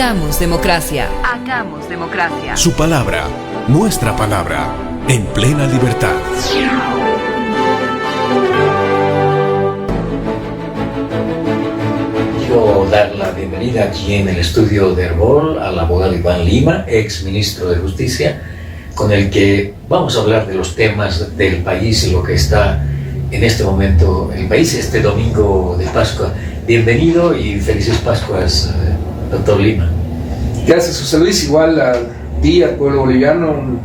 Hagamos democracia. Hagamos democracia. Su palabra, nuestra palabra, en plena libertad. Quiero dar la bienvenida aquí en el estudio de Herbol al abogado Iván Lima, ex ministro de Justicia, con el que vamos a hablar de los temas del país y lo que está en este momento en el país, este domingo de Pascua. Bienvenido y felices Pascuas, doctor Lima. Gracias, José Luis. Igual a ti, al pueblo boliviano, un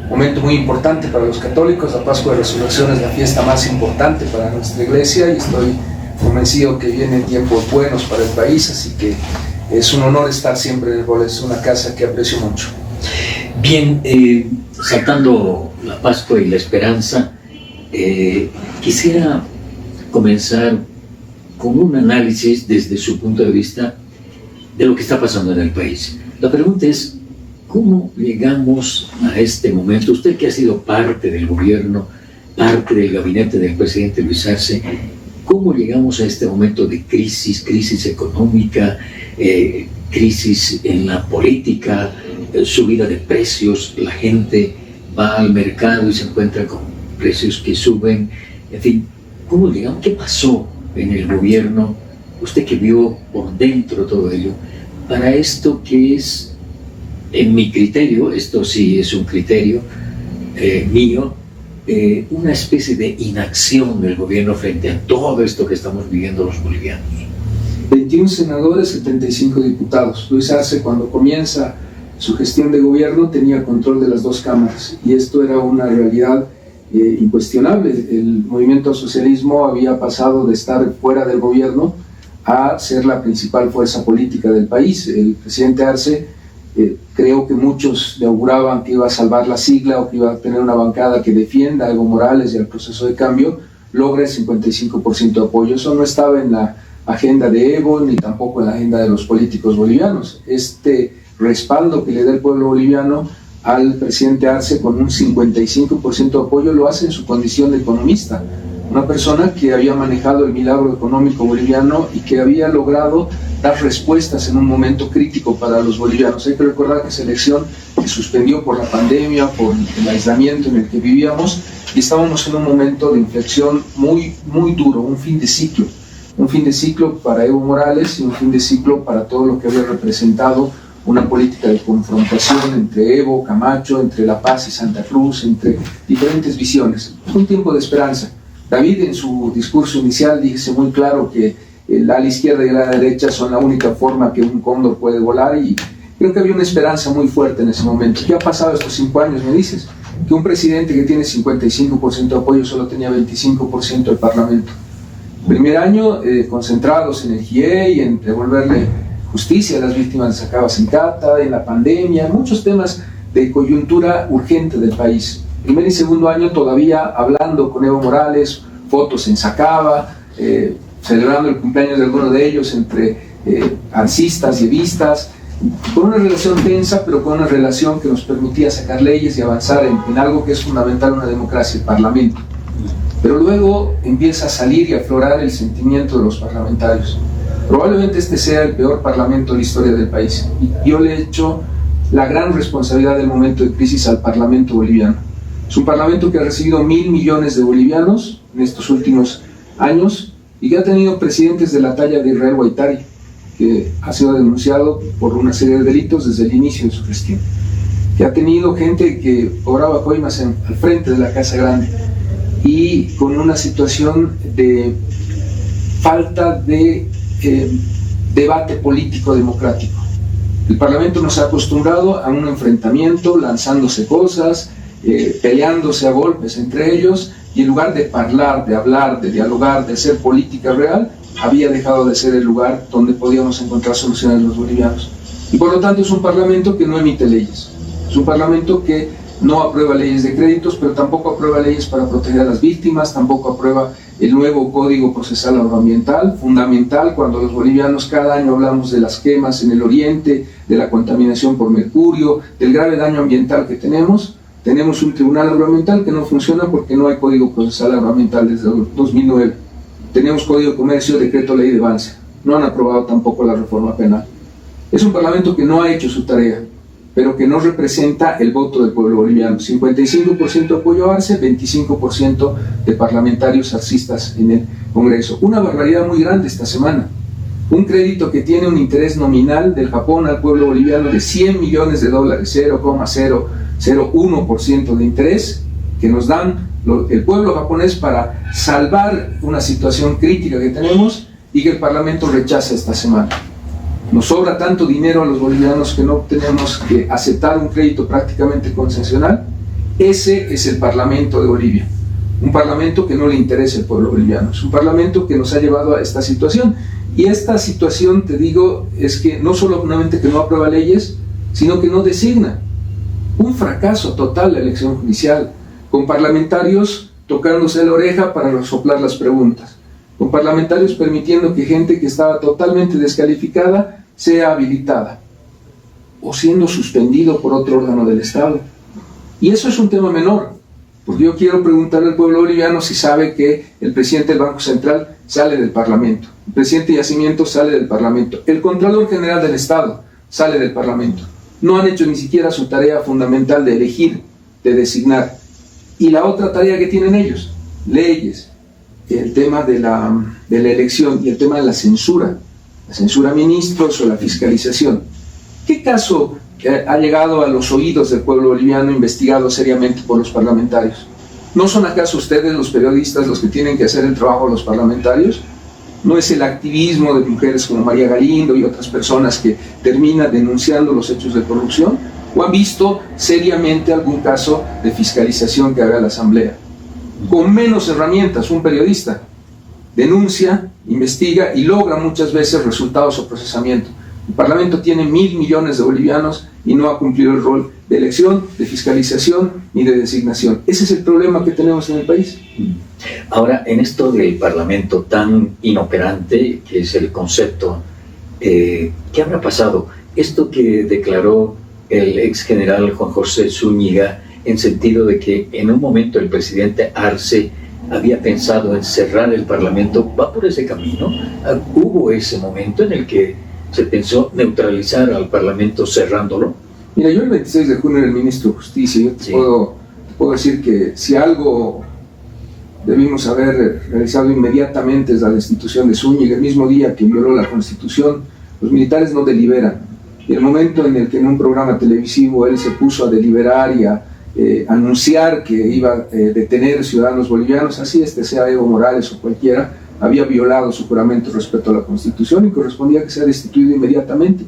momento muy importante para los católicos. La Pascua de Resurrección es la fiesta más importante para nuestra iglesia y estoy convencido que vienen tiempos buenos para el país, así que es un honor estar siempre en Herbol. Es una casa que aprecio mucho. Bien, saltando la Pascua y la esperanza, quisiera comenzar con un análisis desde su punto de vista de lo que está pasando en el país. La pregunta es, ¿cómo llegamos a este momento? Usted que ha sido parte del gobierno, parte del gabinete del presidente Luis Arce, ¿cómo llegamos a este momento de crisis económica, crisis en la política, subida de precios, la gente va al mercado y se encuentra con precios que suben, en fin, ¿cómo llegamos? ¿Qué pasó en el gobierno? Usted que vio por dentro todo ello, para esto que es, en mi criterio, esto sí es un criterio mío, una especie de inacción del gobierno frente a todo esto que estamos viviendo los bolivianos. 21 senadores, 75 diputados. Luis Arce, cuando comienza su gestión de gobierno, tenía control de las dos cámaras y esto era una realidad incuestionable. El movimiento al socialismo había pasado de estar fuera del gobierno a ser la principal fuerza política del país. El presidente Arce, creo que muchos le auguraban que iba a salvar la sigla o que iba a tener una bancada que defienda a Evo Morales y al proceso de cambio, logra el 55% de apoyo. Eso no estaba en la agenda de Evo ni tampoco en la agenda de los políticos bolivianos. Este respaldo que le da el pueblo boliviano al presidente Arce con un 55% de apoyo lo hace en su condición de economista, una persona que había manejado el milagro económico boliviano y que había logrado dar respuestas en un momento crítico para los bolivianos. Hay que recordar que esa elección se suspendió por la pandemia, por el aislamiento en el que vivíamos y estábamos en un momento de inflexión muy duro, un fin de ciclo para Evo Morales y un fin de ciclo para todo lo que había representado una política de confrontación entre Evo, Camacho, entre La Paz y Santa Cruz, entre diferentes visiones. Es un tiempo de esperanza. David en su discurso inicial dice muy claro que el ala izquierda y el ala derecha son la única forma que un cóndor puede volar y creo que había una esperanza muy fuerte en ese momento. ¿Qué ha pasado estos 5 años? Me dices que un presidente que tiene 55% de apoyo solo tenía 25% del Parlamento. Primer año concentrados en el GIE y en devolverle justicia a las víctimas de Sacaba Sincata, en la pandemia, muchos temas de coyuntura urgente del país. Primer y segundo año todavía hablando con Evo Morales, fotos en Sacaba, celebrando el cumpleaños de alguno de ellos entre arcistas y evistas, con una relación tensa, pero con una relación que nos permitía sacar leyes y avanzar en algo que es fundamental en una democracia, el Parlamento. Pero luego empieza a salir y a aflorar el sentimiento de los parlamentarios. Probablemente este sea el peor parlamento de la historia del país. Y yo le he hecho la gran responsabilidad del momento de crisis al Parlamento boliviano. Es un parlamento que ha recibido 1.000 millones de bolivianos en estos últimos años y que ha tenido presidentes de la talla de Israel Guaitari, que ha sido denunciado por una serie de delitos desde el inicio de su gestión. Que ha tenido gente que obraba coimas al frente de la Casa Grande y con una situación de falta de debate político democrático. El Parlamento nos ha acostumbrado a un enfrentamiento, lanzándose cosas, peleándose a golpes entre ellos, y en lugar de hablar, de dialogar, de hacer política real, había dejado de ser el lugar donde podíamos encontrar soluciones los bolivianos. Y por lo tanto es un Parlamento que no emite leyes, es un Parlamento que no aprueba leyes de créditos, pero tampoco aprueba leyes para proteger a las víctimas, tampoco aprueba el nuevo Código Procesal Agroambiental, fundamental cuando los bolivianos cada año hablamos de las quemas en el oriente, de la contaminación por mercurio, del grave daño ambiental que tenemos. Tenemos un tribunal agroambiental que no funciona porque no hay Código Procesal Agroambiental desde 2009. Tenemos Código de Comercio, decreto ley de Banzer. No han aprobado tampoco la reforma penal. Es un parlamento que no ha hecho su tarea, pero que no representa el voto del pueblo boliviano. 55% apoyo a Arce, 25% de parlamentarios arcistas en el Congreso. Una barbaridad muy grande esta semana. Un crédito que tiene un interés nominal del Japón al pueblo boliviano de $100 millones, 0,001% de interés, que nos dan el pueblo japonés para salvar una situación crítica que tenemos y que el Parlamento rechaza esta semana. Nos sobra tanto dinero a los bolivianos que no tenemos que aceptar un crédito prácticamente concesional. Ese es el Parlamento de Bolivia. Un Parlamento que no le interesa al pueblo boliviano. Es un Parlamento que nos ha llevado a esta situación. Y esta situación, te digo, es que no solamente que no aprueba leyes, sino que no designa. Un fracaso total la elección judicial, con parlamentarios tocándose la oreja para soplar las preguntas, con parlamentarios permitiendo que gente que estaba totalmente descalificada sea habilitada, o siendo suspendido por otro órgano del Estado. Y eso es un tema menor, porque yo quiero preguntarle al pueblo boliviano si sabe que el presidente del Banco Central sale del Parlamento, el presidente de Yacimiento sale del Parlamento, el Contralor General del Estado sale del Parlamento. No han hecho ni siquiera su tarea fundamental de elegir, de designar. Y la otra tarea que tienen ellos, leyes, el tema de la elección y el tema de la censura a ministros o la fiscalización. ¿Qué caso ha llegado a los oídos del pueblo boliviano investigado seriamente por los parlamentarios? ¿No son acaso ustedes, los periodistas, los que tienen que hacer el trabajo de los parlamentarios? ¿No es el activismo de mujeres como María Galindo y otras personas que terminan denunciando los hechos de corrupción? ¿O han visto seriamente algún caso de fiscalización que haga la Asamblea? Con menos herramientas, un periodista denuncia, investiga y logra muchas veces resultados o procesamiento. El Parlamento tiene 1.000 millones de bolivianos y no ha cumplido el rol de elección, de fiscalización ni de designación. Ese es el problema que tenemos en el país. Ahora, en esto del Parlamento tan inoperante, que es el concepto, ¿qué habrá pasado? Esto que declaró el ex general Juan José Zúñiga, en sentido de que en un momento el presidente Arce había pensado en cerrar el Parlamento, ¿va por ese camino? ¿Hubo ese momento en el que se pensó neutralizar al Parlamento cerrándolo? Mira, yo el 26 de junio era el ministro de Justicia y yo te puedo decir que si algo debimos haber realizado inmediatamente es la destitución de Zúñiga. El mismo día que violó la Constitución, los militares no deliberan. Y el momento en el que en un programa televisivo él se puso a deliberar y a anunciar que iba a detener ciudadanos bolivianos, así sea Evo Morales o cualquiera, había violado su juramento respecto a la Constitución y correspondía que sea destituido inmediatamente.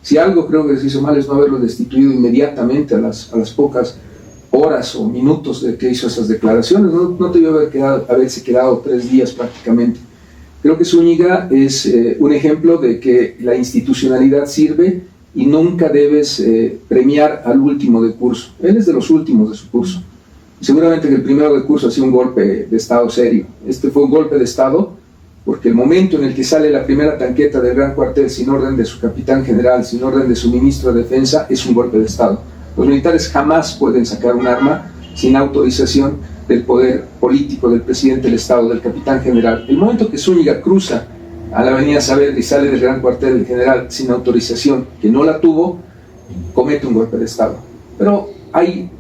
Si algo creo que se hizo mal es no haberlo destituido inmediatamente a las pocas horas o minutos de que hizo esas declaraciones. No debió haberse quedado 3 días prácticamente. Creo que Zúñiga es un ejemplo de que la institucionalidad sirve y nunca debes premiar al último de curso. Él es de los últimos de su curso. Seguramente que el primero de curso ha sido un golpe de Estado serio. Este fue un golpe de Estado porque el momento en el que sale la primera tanqueta del Gran Cuartel sin orden de su capitán general, sin orden de su ministro de Defensa, es un golpe de Estado. Los militares jamás pueden sacar un arma sin autorización del poder político del presidente del Estado, del capitán general. El momento que Zúñiga cruza a la avenida Saavedra y sale del Gran Cuartel del general sin autorización, que no la tuvo, comete un golpe de Estado. Pero hay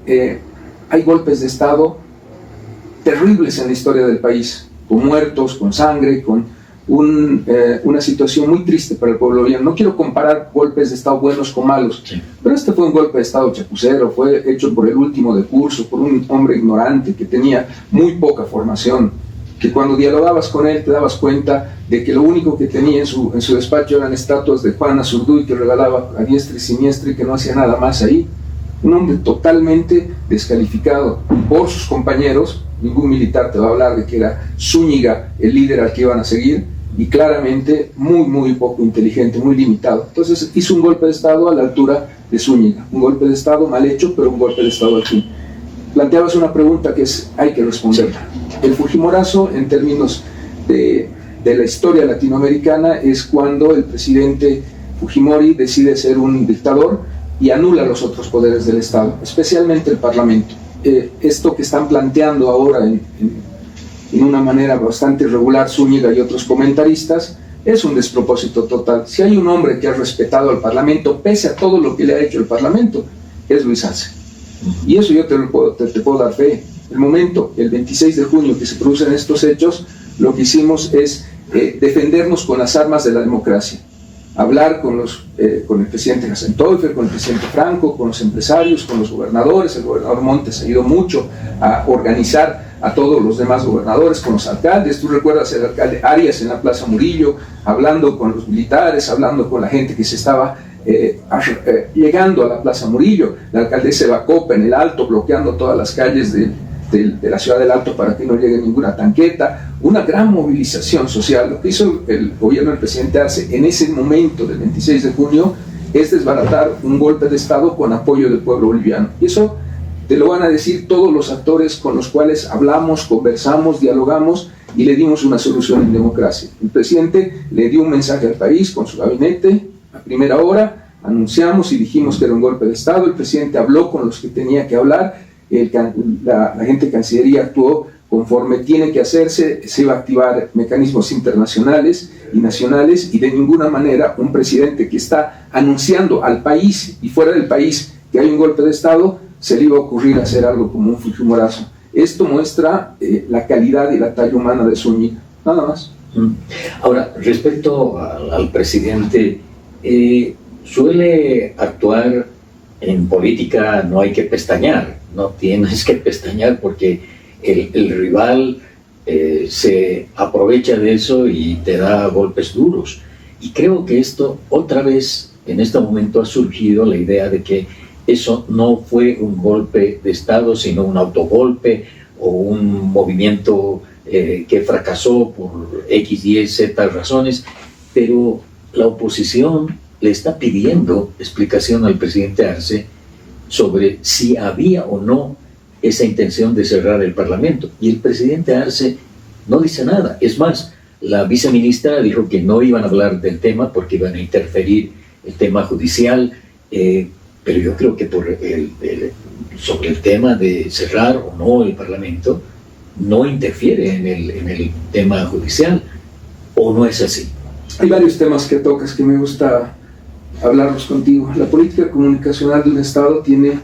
golpes de Estado terribles en la historia del país, con muertos, con sangre, con una situación muy triste para el pueblo boliviano. No quiero comparar golpes de Estado buenos con malos, sí, pero este fue un golpe de Estado chapucero, fue hecho por el último de curso, por un hombre ignorante que tenía muy poca formación, que cuando dialogabas con él te dabas cuenta de que lo único que tenía en su despacho eran estatuas de Juana Zurduy que regalaba a diestra y siniestra y que no hacía nada más ahí. Un hombre totalmente descalificado por sus compañeros. Ningún militar te va a hablar de que era Zúñiga el líder al que iban a seguir, y claramente muy poco inteligente, muy limitado. Entonces hizo un golpe de Estado a la altura de Zúñiga, un golpe de Estado mal hecho, pero un golpe de Estado al fin. Planteabas una pregunta que hay que responder. El Fujimorazo, en términos de la historia latinoamericana, es cuando el presidente Fujimori decide ser un dictador y anula los otros poderes del Estado, especialmente el Parlamento. Esto que están planteando ahora en una manera bastante irregular Zúñiga y otros comentaristas, es un despropósito total. Si hay un hombre que ha respetado al Parlamento, pese a todo lo que le ha hecho el Parlamento, es Luis Arce. Y eso yo te puedo dar fe. El momento, el 26 de junio que se producen estos hechos, lo que hicimos es defendernos con las armas de la democracia. Hablar con el presidente Haseldorfer, con el presidente Franco, con los empresarios, con los gobernadores. El gobernador Montes ayudó mucho a organizar a todos los demás gobernadores, con los alcaldes. Tú recuerdas el alcalde Arias en la Plaza Murillo, hablando con los militares, hablando con la gente que se estaba llegando a la Plaza Murillo. La alcaldesa Eva Copa en el Alto, bloqueando todas las calles de la ciudad del Alto para que no llegue ninguna tanqueta. Una gran movilización social. Lo que hizo el gobierno del presidente Arce en ese momento del 26 de junio es desbaratar un golpe de Estado con apoyo del pueblo boliviano. Y eso te lo van a decir todos los actores con los cuales hablamos, conversamos, dialogamos y le dimos una solución en democracia. El presidente le dio un mensaje al país con su gabinete a primera hora, anunciamos y dijimos que era un golpe de Estado. El presidente habló con los que tenía que hablar. La gente de Cancillería actuó conforme tiene que hacerse. Se iba a activar mecanismos internacionales y nacionales, y de ninguna manera un presidente que está anunciando al país y fuera del país que hay un golpe de Estado se le iba a ocurrir hacer algo como un Fujimorazo. Esto muestra la calidad y la talla humana de Zúñiga, nada más. Ahora, respecto al presidente, suele actuar en política, no hay que pestañear, no tienes que pestañear porque el rival se aprovecha de eso y te da golpes duros. Y creo que esto, otra vez, en este momento ha surgido la idea de que eso no fue un golpe de Estado, sino un autogolpe o un movimiento que fracasó por X, Y, Z razones, pero la oposición le está pidiendo explicación al presidente Arce sobre si había o no esa intención de cerrar el Parlamento. Y el presidente Arce no dice nada. Es más, la viceministra dijo que no iban a hablar del tema porque iban a interferir el tema judicial, pero yo creo que sobre el tema de cerrar o no el Parlamento no interfiere en el tema judicial, ¿o no es así? Hay varios temas que tocas que me gusta hablarlos contigo. La política comunicacional de un Estado tiene,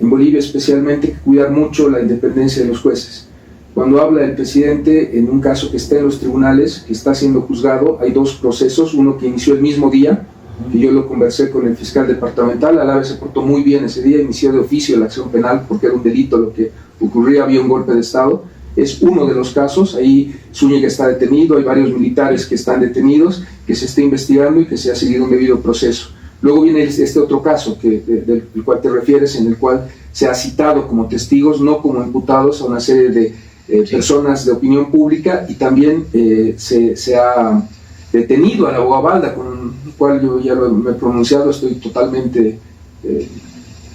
en Bolivia especialmente, que cuidar mucho la independencia de los jueces. Cuando habla el presidente en un caso que está en los tribunales, que está siendo juzgado, hay dos procesos, uno que inició el mismo día, que yo lo conversé con el fiscal departamental. Alaves se portó muy bien ese día, inició de oficio la acción penal porque era un delito lo que ocurría, había un golpe de Estado. Es uno de los casos. Ahí Zúñiga está detenido, hay varios militares que están detenidos, que se está investigando y que se ha seguido un debido proceso. Luego viene este otro caso del cual te refieres, en el cual se ha citado como testigos, no como imputados, a una serie de personas de opinión pública, y también se ha detenido a la abogada Balda, con el cual yo ya me he pronunciado. Estoy totalmente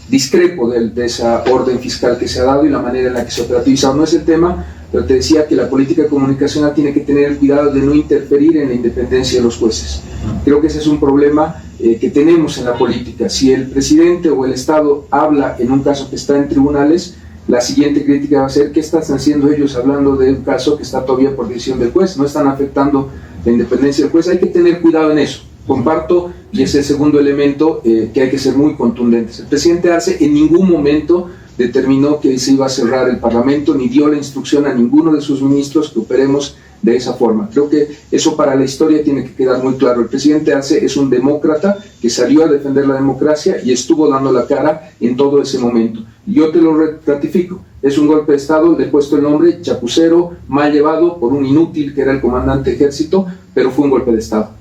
discrepo de esa orden fiscal que se ha dado y la manera en la que se ha operativizado. No es el tema, pero te decía que la política comunicacional tiene que tener el cuidado de no interferir en la independencia de los jueces. Creo que ese es un problema que tenemos en la política. Si el presidente o el Estado habla en un caso que está en tribunales, la siguiente crítica va a ser: ¿qué están haciendo ellos hablando de un caso que está todavía por decisión del juez? No están afectando la independencia del juez. Hay que tener cuidado en eso. Comparto, y ese es el segundo elemento, que hay que ser muy contundentes. El presidente Arce en ningún momento determinó que se iba a cerrar el Parlamento, ni dio la instrucción a ninguno de sus ministros que operemos de esa forma. Creo que eso para la historia tiene que quedar muy claro. El presidente Arce es un demócrata que salió a defender la democracia y estuvo dando la cara en todo ese momento. Yo te lo ratifico, es un golpe de Estado, le he puesto el nombre chapucero, mal llevado por un inútil que era el comandante de ejército, pero fue un golpe de Estado.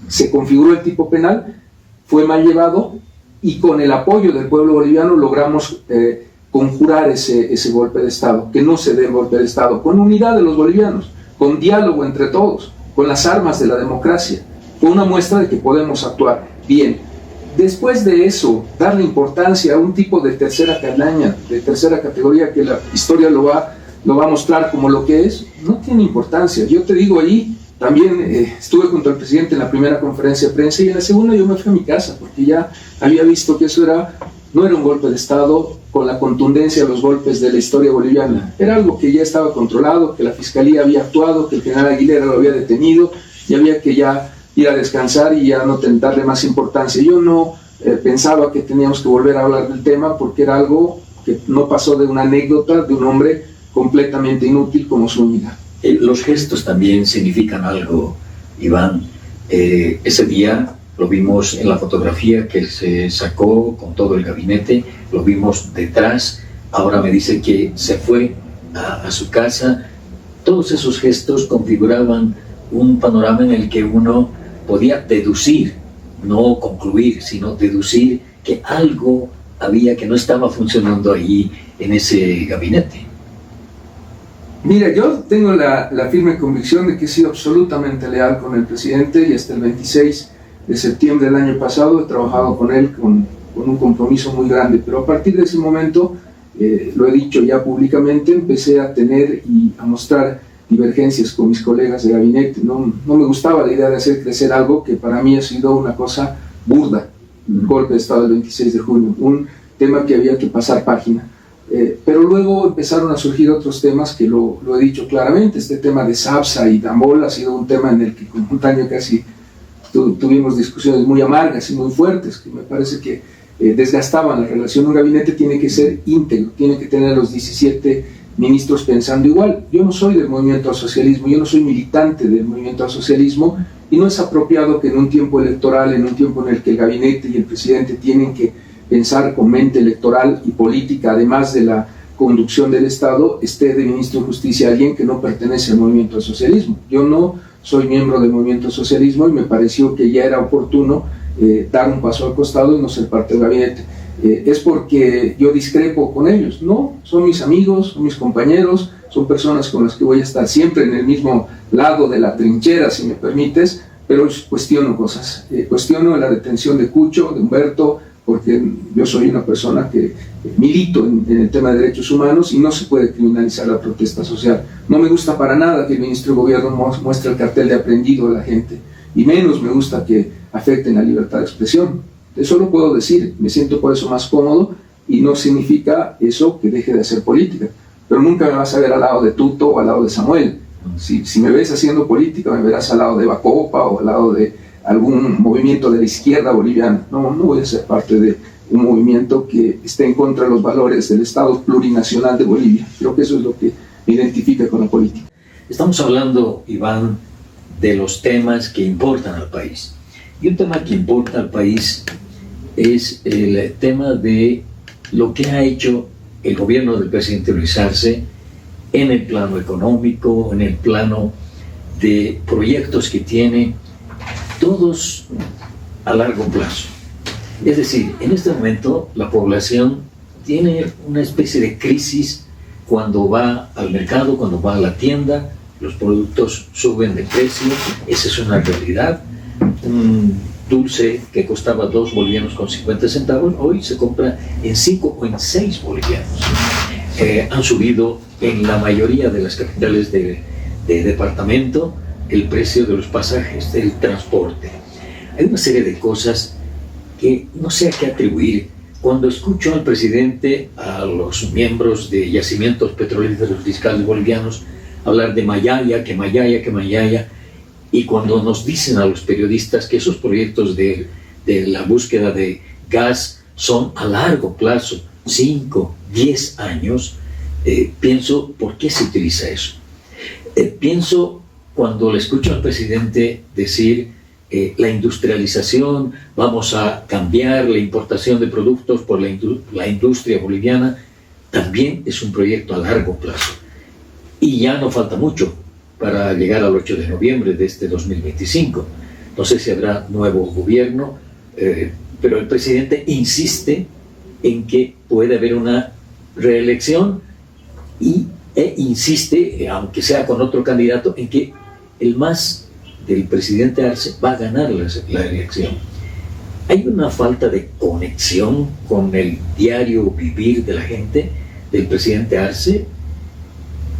Se configuró el tipo penal, fue mal llevado, y con el apoyo del pueblo boliviano logramos conjurar ese golpe de Estado, que no se dé el golpe de Estado, con unidad de los bolivianos, con diálogo entre todos, con las armas de la democracia. Fue una muestra de que podemos actuar bien. Después de eso, darle importancia a un tipo de tercera calaña, de tercera categoría, que la historia lo va a mostrar como lo que es, no tiene importancia. Yo te digo, ahí también estuve junto al presidente en la primera conferencia de prensa, y en la segunda yo me fui a mi casa, porque ya había visto que eso no era un golpe de Estado con la contundencia de los golpes de la historia boliviana. Era algo que ya estaba controlado, que la fiscalía había actuado, que el general Aguilera lo había detenido, y había que ya ir a descansar y ya no darle más importancia. Yo no pensaba que teníamos que volver a hablar del tema porque era algo que no pasó de una anécdota de un hombre completamente inútil como Zúñiga. Los gestos también significan algo, Iván. Ese día lo vimos en la fotografía que se sacó con todo el gabinete, lo vimos detrás, ahora me dice que se fue a su casa. Todos esos gestos configuraban un panorama en el que uno podía deducir, no concluir, sino deducir que algo había que no estaba funcionando ahí en ese gabinete. Mira, yo tengo la firme convicción de que he sido absolutamente leal con el presidente y hasta el 26 de septiembre del año pasado he trabajado con él con un compromiso muy grande, pero a partir de ese momento, lo he dicho ya públicamente, empecé a tener y a mostrar divergencias con mis colegas de gabinete. No me gustaba la idea de hacer crecer algo que para mí ha sido una cosa burda, el golpe de Estado del 26 de junio, un tema que había que pasar página. Pero luego empezaron a surgir otros temas que lo he dicho claramente. Este tema de Sabsa y Dambol ha sido un tema en el que con Montaño casi tuvimos discusiones muy amargas y muy fuertes, que me parece que desgastaban la relación. Un gabinete tiene que ser íntegro, tiene que tener a los 17 ministros pensando igual. Yo no soy del movimiento al socialismo, yo no soy militante del movimiento al socialismo, y no es apropiado que en un tiempo electoral, en un tiempo en el que el gabinete y el presidente tienen que pensar con mente electoral y política, además de la conducción del Estado, esté de ministro de Justicia alguien que no pertenece al movimiento al socialismo. Yo no soy miembro del movimiento al socialismo y me pareció que ya era oportuno dar un paso al costado y no ser parte del gabinete. Es porque yo discrepo con ellos, no, son mis amigos, son mis compañeros, son personas con las que voy a estar siempre en el mismo lado de la trinchera, si me permites, pero cuestiono cosas. Cuestiono la detención de Cucho, de Humberto, porque yo soy una persona que milito en el tema de derechos humanos y no se puede criminalizar la protesta social. No me gusta para nada que el ministro de Gobierno muestre el cartel de aprendido a la gente, y menos me gusta que afecten la libertad de expresión. Eso lo puedo decir, me siento por eso más cómodo, y no significa eso que deje de hacer política. Pero nunca me vas a ver al lado de Tuto o al lado de Samuel. Si me ves haciendo política, me verás al lado de Bacopa o al lado de algún movimiento de la izquierda boliviana. No voy a ser parte de un movimiento que esté en contra de los valores del Estado plurinacional de Bolivia. Creo que eso es lo que me identifica con la política. Estamos hablando, Iván, de los temas que importan al país. Y un tema que importa al país es el tema de lo que ha hecho el gobierno del presidente Luis Arce en el plano económico, en el plano de proyectos que tiene, todos a largo plazo. Es decir, en este momento la población tiene una especie de crisis cuando va al mercado, cuando va a la tienda, los productos suben de precio, esa es una realidad. Un dulce que costaba 2 bolivianos con 50 centavos, hoy se compra en 5 o en 6 bolivianos. Han subido en la mayoría de las capitales de departamento el precio de los pasajes, del transporte. Hay una serie de cosas que no sé a qué atribuir. Cuando escucho al presidente, a los miembros de yacimientos petrolíferos fiscales bolivianos, hablar de Mayaya, que Mayaya, que Mayaya, y cuando nos dicen a los periodistas que esos proyectos de la búsqueda de gas son a largo plazo, 5, 10 años, pienso, ¿por qué se utiliza eso? Pienso cuando le escucho al presidente decir la industrialización, vamos a cambiar la importación de productos por la industria boliviana, también es un proyecto a largo plazo. Y ya no falta mucho para llegar al 8 de noviembre de este 2025. No sé si habrá nuevo gobierno, pero el presidente insiste en que puede haber una reelección e insiste, aunque sea con otro candidato, en que el MAS del presidente Arce va a ganar la elección. ¿Hay una falta de conexión con el diario vivir de la gente del presidente Arce?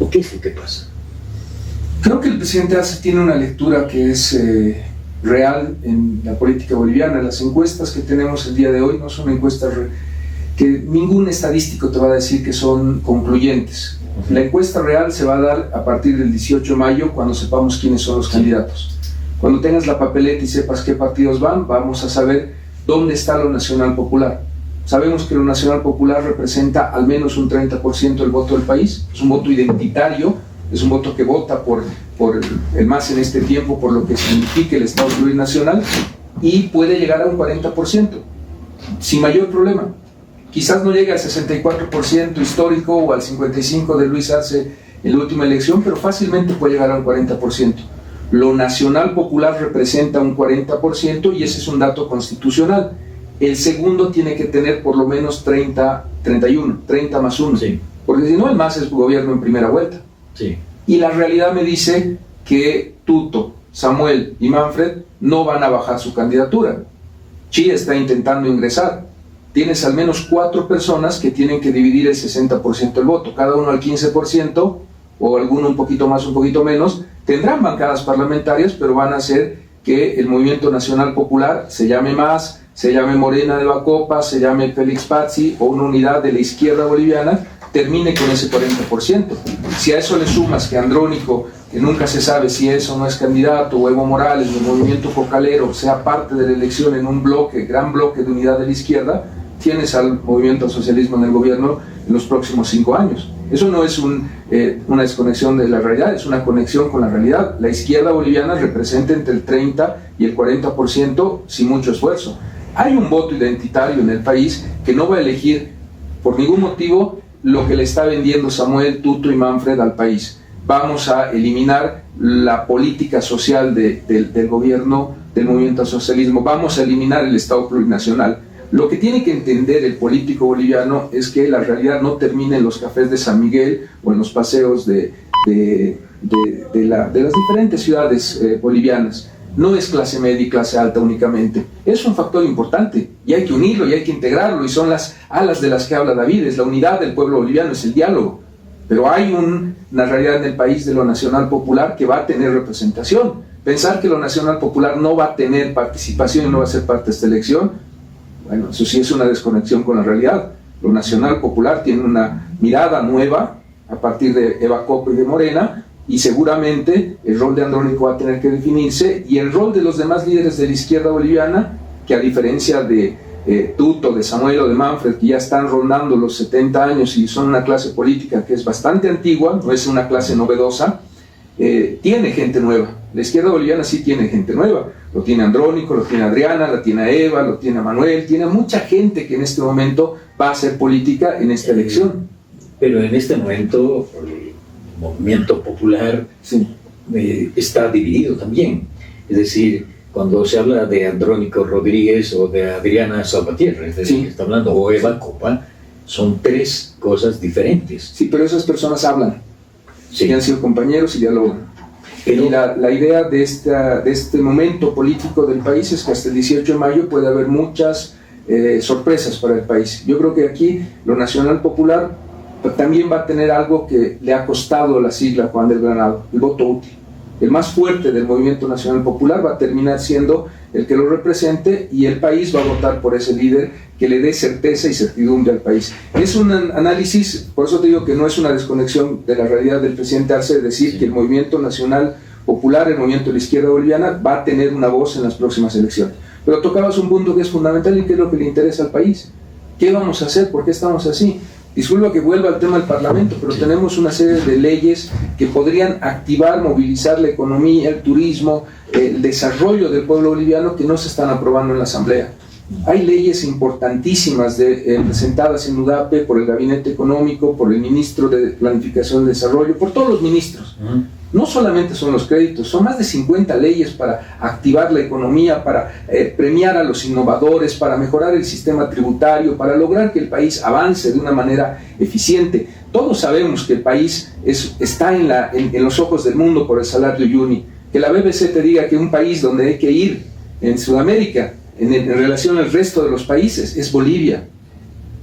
¿O qué es lo que pasa? Creo que el presidente Arce tiene una lectura que es real en la política boliviana. Las encuestas que tenemos el día de hoy no son encuestas que ningún estadístico te va a decir que son concluyentes. La encuesta real se va a dar a partir del 18 de mayo, cuando sepamos quiénes son los candidatos. Cuando tengas la papeleta y sepas qué partidos van, vamos a saber dónde está lo Nacional Popular. Sabemos que lo Nacional Popular representa al menos un 30% del voto del país, es un voto identitario, es un voto que vota por el MAS en este tiempo, por lo que significa el Estado plurinacional, y puede llegar a un 40%, sin mayor problema. Quizás no llegue al 64% histórico o al 55% de Luis Arce en la última elección, pero fácilmente puede llegar al 40%. Lo Nacional Popular representa un 40% y ese es un dato constitucional. El segundo tiene que tener por lo menos 30 más 1, Sí. porque si no el MAS es gobierno en primera vuelta. Sí. Y la realidad me dice que Tuto, Samuel y Manfred no van a bajar su candidatura. Chía está intentando ingresar. Tienes al menos 4 personas que tienen que dividir el 60% del voto, cada uno al 15%, o alguno un poquito más, un poquito menos. Tendrán bancadas parlamentarias, pero van a hacer que el Movimiento Nacional Popular se llame MAS, se llame Morena de Bacopa, se llame Félix Pazzi o una unidad de la izquierda boliviana, termine con ese 40%. Si a eso le sumas que Andrónico, que nunca se sabe si es o no es candidato, o Evo Morales, del movimiento cocalero, sea parte de la elección en un bloque, gran bloque de unidad de la izquierda, tienes al movimiento al socialismo en el gobierno en los próximos 5 años. Eso no es una desconexión de la realidad, es una conexión con la realidad. La izquierda boliviana representa entre el 30 y el 40% sin mucho esfuerzo. Hay un voto identitario en el país que no va a elegir por ningún motivo lo que le está vendiendo Samuel, Tuto y Manfred al país. Vamos a eliminar la política social del gobierno, del movimiento al socialismo, vamos a eliminar el Estado plurinacional. Lo que tiene que entender el político boliviano es que la realidad no termina en los cafés de San Miguel o en los paseos de las diferentes ciudades bolivianas. No es clase media y clase alta únicamente. Es un factor importante y hay que unirlo y hay que integrarlo, y son las alas de las que habla David, es la unidad del pueblo boliviano, es el diálogo. Pero hay una realidad en el país de lo Nacional Popular que va a tener representación. Pensar que lo Nacional Popular no va a tener participación y no va a ser parte de esta elección, bueno, eso sí es una desconexión con la realidad. Lo Nacional Popular tiene una mirada nueva a partir de Eva Copa y de Morena, y seguramente el rol de Andrónico va a tener que definirse, y el rol de los demás líderes de la izquierda boliviana, que a diferencia de Tuto, de Samuel o de Manfred, que ya están rondando los 70 años y son una clase política que es bastante antigua, no es una clase novedosa, tiene gente nueva. La izquierda boliviana sí tiene gente nueva, lo tiene Andrónico, lo tiene Adriana, la tiene Eva, lo tiene Manuel, tiene mucha gente que en este momento va a hacer política en esta elección. Pero en este momento el movimiento popular Sí. Está dividido también. Es decir, cuando se habla de Andrónico Rodríguez o de Adriana Salvatierra, es decir, Sí. está hablando, o Eva Copa, son 3 cosas diferentes. Sí, pero esas personas hablan, Sí. y han sido compañeros y dialogan. Pero Y la idea de este momento político del país es que hasta el 18 de mayo puede haber muchas sorpresas para el país. Yo creo que aquí lo Nacional Popular también va a tener algo que le ha costado la sigla Juan del Granado, el voto útil. El más fuerte del Movimiento Nacional Popular va a terminar siendo el que lo represente, y el país va a votar por ese líder que le dé certeza y certidumbre al país. Es un análisis, por eso te digo que no es una desconexión de la realidad del presidente Arce, decir que el Movimiento Nacional Popular, el movimiento de la izquierda boliviana, va a tener una voz en las próximas elecciones. Pero tocabas un punto que es fundamental y que es lo que le interesa al país. ¿Qué vamos a hacer? ¿Por qué estamos así? Disculpa que vuelva al tema del Parlamento, pero tenemos una serie de leyes que podrían activar, movilizar la economía, el turismo, el desarrollo del pueblo boliviano, que no se están aprobando en la Asamblea. Hay leyes importantísimas presentadas en UDAPE por el Gabinete Económico, por el Ministro de Planificación y Desarrollo, por todos los ministros. No solamente son los créditos, son más de 50 leyes para activar la economía, para premiar a los innovadores, para mejorar el sistema tributario, para lograr que el país avance de una manera eficiente. Todos sabemos que el país está en los ojos del mundo por el salario UNI. Que la BBC te diga que un país donde hay que ir en Sudamérica, en relación al resto de los países, es Bolivia.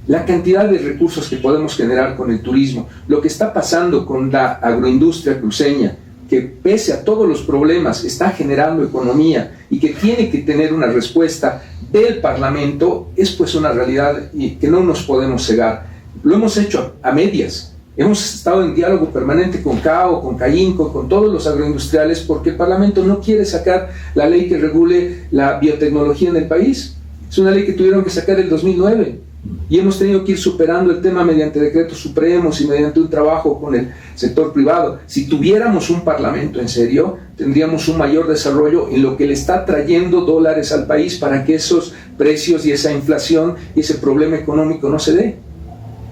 La cantidad de recursos que podemos generar con el turismo, lo que está pasando con la agroindustria cruceña, que pese a todos los problemas está generando economía y que tiene que tener una respuesta del Parlamento, es pues una realidad y que no nos podemos cegar. Lo hemos hecho a medias. Hemos estado en diálogo permanente con CAO, con CAINCO, con todos los agroindustriales, porque el Parlamento no quiere sacar la ley que regule la biotecnología en el país. Es una ley que tuvieron que sacar en el 2009 y hemos tenido que ir superando el tema mediante decretos supremos y mediante un trabajo con el sector privado. Si tuviéramos un Parlamento en serio, tendríamos un mayor desarrollo en lo que le está trayendo dólares al país para que esos precios y esa inflación y ese problema económico no se dé.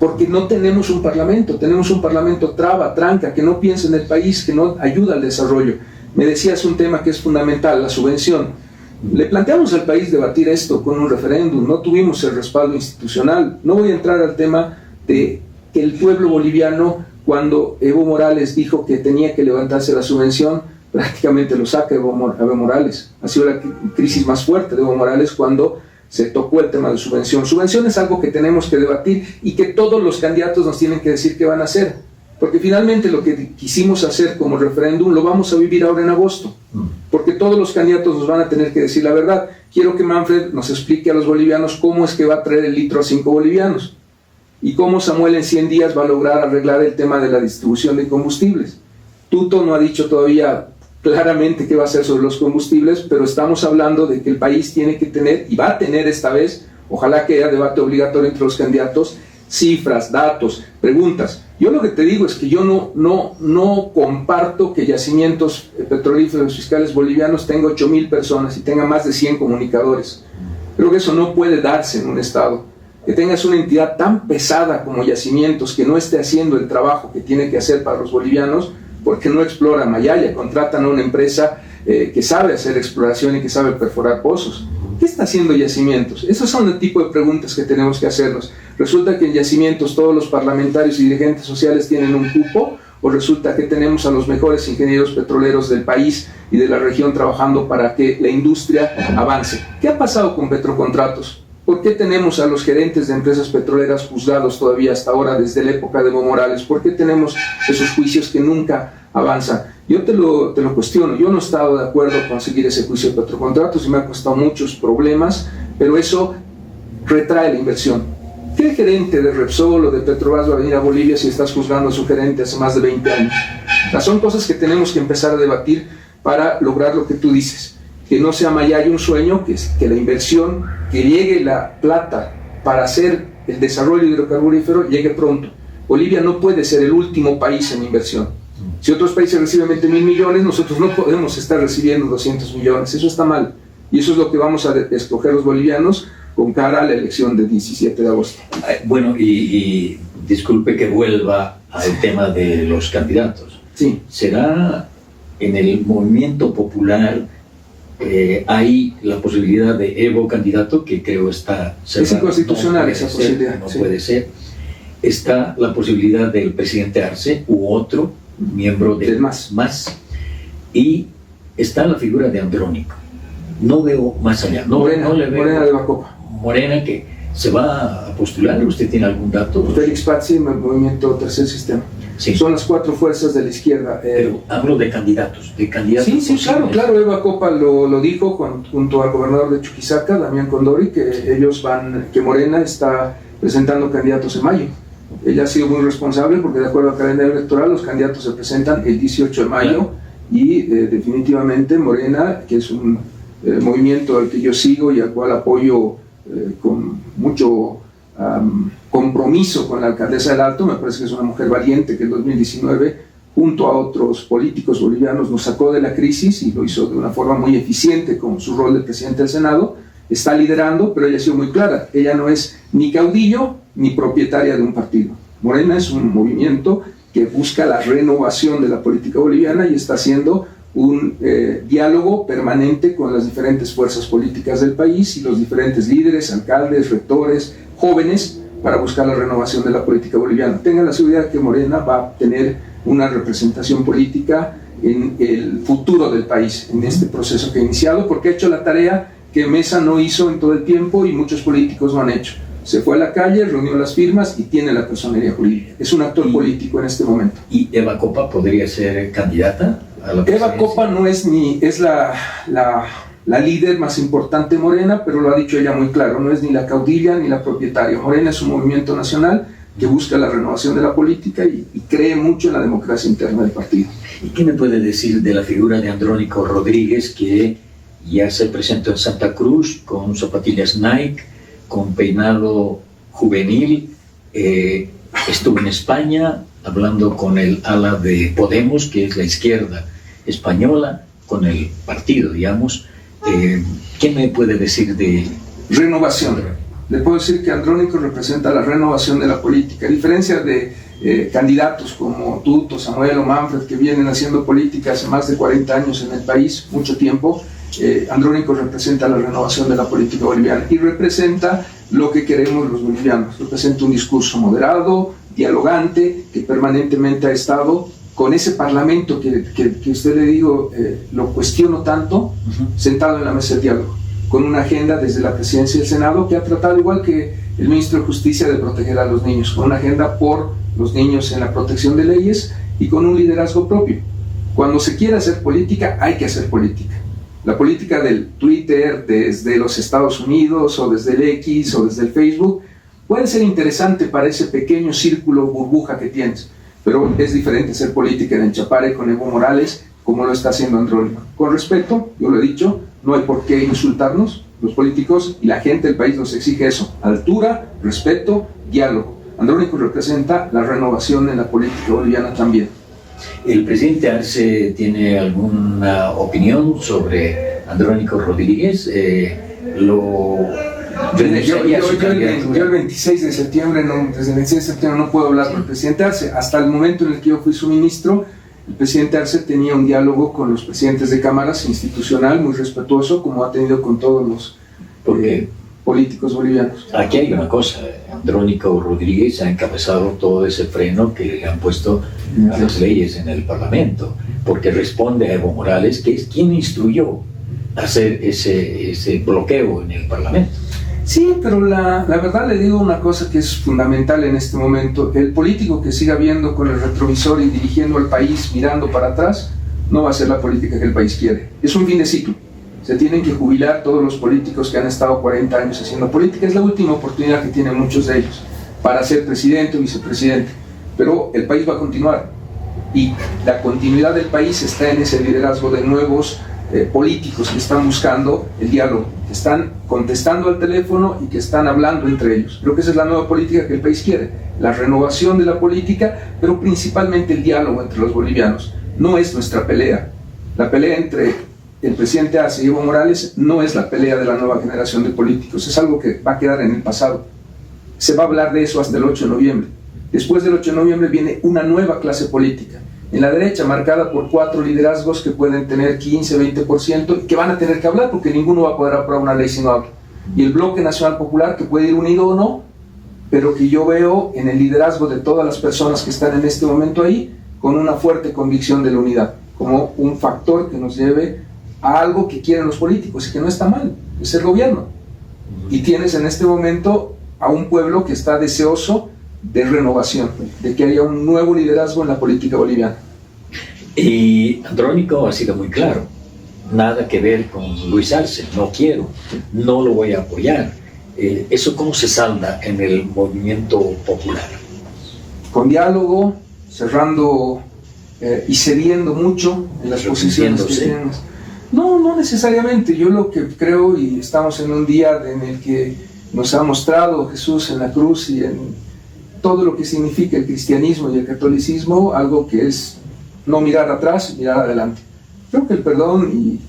Porque no tenemos un Parlamento traba, tranca, que no piensa en el país, que no ayuda al desarrollo. Me decías un tema que es fundamental, la subvención. Le planteamos al país debatir esto con un referéndum, no tuvimos el respaldo institucional. No voy a entrar al tema de que el pueblo boliviano, cuando Evo Morales dijo que tenía que levantarse la subvención, prácticamente lo saca Evo Morales. Ha sido la crisis más fuerte de Evo Morales cuando se tocó el tema de subvención. Subvención es algo que tenemos que debatir y que todos los candidatos nos tienen que decir qué van a hacer, porque finalmente lo que quisimos hacer como referéndum lo vamos a vivir ahora en agosto, porque todos los candidatos nos van a tener que decir la verdad. Quiero que Manfred nos explique a los bolivianos cómo es que va a traer el litro a 5 bolivianos y cómo Samuel en 100 días va a lograr arreglar el tema de la distribución de combustibles. Tuto no ha dicho todavía claramente qué va a hacer sobre los combustibles, pero estamos hablando de que el país tiene que tener, y va a tener esta vez, ojalá que haya debate obligatorio entre los candidatos, cifras, datos, preguntas. Yo lo que te digo es que yo no comparto que Yacimientos Petrolíferos Fiscales Bolivianos tenga 8,000 personas y tenga más de 100 comunicadores. Creo que eso no puede darse en un estado. Que tengas una entidad tan pesada como Yacimientos que no esté haciendo el trabajo que tiene que hacer para los bolivianos, porque no explora Mayaya, contratan a una empresa que sabe hacer exploración y que sabe perforar pozos. ¿Qué está haciendo Yacimientos? Esos son el tipo de preguntas que tenemos que hacernos. ¿Resulta que en Yacimientos todos los parlamentarios y dirigentes sociales tienen un cupo? ¿O resulta que tenemos a los mejores ingenieros petroleros del país y de la región trabajando para que la industria avance? ¿Qué ha pasado con Petrocontratos? ¿Por qué tenemos a los gerentes de empresas petroleras juzgados todavía hasta ahora desde la época de Evo Morales? ¿Por qué tenemos esos juicios que nunca avanzan? Yo te lo cuestiono. Yo no he estado de acuerdo con seguir ese juicio de Petrocontratos y me ha costado muchos problemas, pero eso retrae la inversión. ¿Qué gerente de Repsol o de Petrobras va a venir a Bolivia si estás juzgando a su gerente hace más de 20 años? O sea, son cosas que tenemos que empezar a debatir para lograr lo que tú dices. Que no sea Mayaya un sueño, que la inversión, que llegue la plata para hacer el desarrollo hidrocarburífero, llegue pronto. Bolivia no puede ser el último país en inversión. Si otros países reciben 20,000 millones, nosotros no podemos estar recibiendo 200 millones. Eso está mal. Y eso es lo que vamos a escoger los bolivianos con cara a la elección del 17 de agosto. Bueno, y disculpe que vuelva al tema de los candidatos. Sí. ¿Será en el movimiento popular hay la posibilidad de Evo candidato, que creo está cerrado? Es inconstitucional esa posibilidad. No puede ser. Está la posibilidad del presidente Arce u otro miembro del MAS. Y está la figura de Andrónico. No veo más allá. Morena de Bacopa. Morena, que se va a postular. ¿Usted tiene algún dato? Félix Pazzi, Movimiento Tercer Sistema. Sí. Son las 4 fuerzas de la izquierda. Pero hablo de candidatos. Sí, claro. Eva Copa lo dijo junto al gobernador de Chuquisaca, Damián Condori, que Morena está presentando candidatos en mayo. Ella ha sido muy responsable porque, de acuerdo al calendario electoral, los candidatos se presentan el 18 de mayo y definitivamente Morena, que es un movimiento al que yo sigo y al cual apoyo con mucho compromiso con la alcaldesa del Alto. Me parece que es una mujer valiente que en 2019, junto a otros políticos bolivianos, nos sacó de la crisis y lo hizo de una forma muy eficiente con su rol de presidente del Senado. Está liderando, pero ella ha sido muy clara. Ella no es ni caudillo ni propietaria de un partido. Morena es un movimiento que busca la renovación de la política boliviana y está haciendo un diálogo permanente con las diferentes fuerzas políticas del país y los diferentes líderes, alcaldes, rectores, jóvenes, para buscar la renovación de la política boliviana. Tengan la seguridad que Morena va a tener una representación política en el futuro del país, en este proceso que ha iniciado, porque ha hecho la tarea que Mesa no hizo en todo el tiempo y muchos políticos no han hecho. Se fue a la calle, reunió las firmas y tiene la personería jurídica. Es un actor político en este momento. ¿Y Eva Copa podría ser candidata a la presidencia? Eva Copa no es la líder más importante de Morena, pero lo ha dicho ella muy claro, no es ni la caudilla ni la propietaria. Morena es un movimiento nacional que busca la renovación de la política y cree mucho en la democracia interna del partido. ¿Y qué me puede decir de la figura de Andrónico Rodríguez, que ya se presentó en Santa Cruz con zapatillas Nike, con peinado juvenil? Estuvo en España hablando con el ala de Podemos, que es la izquierda española, con el partido, digamos. ¿Qué me puede decir de renovación? Le puedo decir que Andrónico representa la renovación de la política, a diferencia de candidatos como Tuto, Samuel o Manfred, que vienen haciendo política hace más de 40 años en el país, mucho tiempo. Andrónico representa la renovación de la política boliviana y representa lo que queremos los bolivianos. Representa un discurso moderado, dialogante, que permanentemente ha estado con ese parlamento que usted le digo, lo cuestiono tanto, sentado en la mesa de diálogo, con una agenda desde la presidencia y el Senado que ha tratado, igual que el ministro de Justicia, de proteger a los niños, con una agenda por los niños en la protección de leyes y con un liderazgo propio. Cuando se quiere hacer política, hay que hacer política. La política del Twitter, desde los Estados Unidos, o desde el X, o desde el Facebook, puede ser interesante para ese pequeño círculo burbuja que tienes, pero es diferente hacer política en el Chapare con Evo Morales, como lo está haciendo Andrónico. Con respeto, yo lo he dicho, no hay por qué insultarnos, los políticos y la gente del país nos exige eso: altura, respeto, diálogo. Andrónico representa la renovación en la política boliviana también. ¿El presidente Arce tiene alguna opinión sobre Andrónico Rodríguez? Yo el 26 de septiembre, desde el 26 de septiembre no puedo hablar con el presidente Arce. Hasta el momento en el que yo fui su ministro, el presidente Arce tenía un diálogo con los presidentes de cámaras institucional muy respetuoso, como ha tenido con todos los políticos bolivianos. Aquí hay una cosa: Andrónico Rodríguez ha encabezado todo ese freno que le han puesto a las leyes en el Parlamento, porque responde a Evo Morales, que es quien instruyó hacer ese bloqueo en el Parlamento. Sí, pero la verdad le digo una cosa que es fundamental en este momento: el político que siga viendo con el retrovisor y dirigiendo al país mirando para atrás no va a ser la política que el país quiere. Es un fin de ciclo. Se tienen que jubilar todos los políticos que han estado 40 años haciendo política. Es la última oportunidad que tienen muchos de ellos para ser presidente o vicepresidente, pero el país va a continuar y la continuidad del país está en ese liderazgo de nuevos políticos que están buscando el diálogo, que están contestando al teléfono y que están hablando entre ellos. Creo que esa es la nueva política que el país quiere: la renovación de la política, pero principalmente el diálogo entre los bolivianos. No es nuestra pelea. La pelea entre el presidente Arce y Evo Morales no es la pelea de la nueva generación de políticos, es algo que va a quedar en el pasado. Se va a hablar de eso hasta el 8 de noviembre. Después del 8 de noviembre viene una nueva clase política, en la derecha, marcada por 4 liderazgos que pueden tener 15, 20%, y que van a tener que hablar porque ninguno va a poder aprobar una ley si no habla. Y el Bloque Nacional Popular, que puede ir unido o no, pero que yo veo en el liderazgo de todas las personas que están en este momento ahí, con una fuerte convicción de la unidad, como un factor que nos lleve a algo que quieren los políticos y que no está mal, es el gobierno. Y tienes en este momento a un pueblo que está deseoso de renovación, de que haya un nuevo liderazgo en la política boliviana. Y Andrónico ha sido muy claro: nada que ver con Luis Arce, no quiero, no lo voy a apoyar. ¿Eso cómo se salda en el movimiento popular? Con diálogo, cerrando y cediendo mucho en las posiciones que tenemos. No necesariamente. Yo lo que creo, y estamos en un día en el que nos ha mostrado Jesús en la cruz y en todo lo que significa el cristianismo y el catolicismo, algo que es no mirar atrás, mirar adelante. Creo que el perdón, y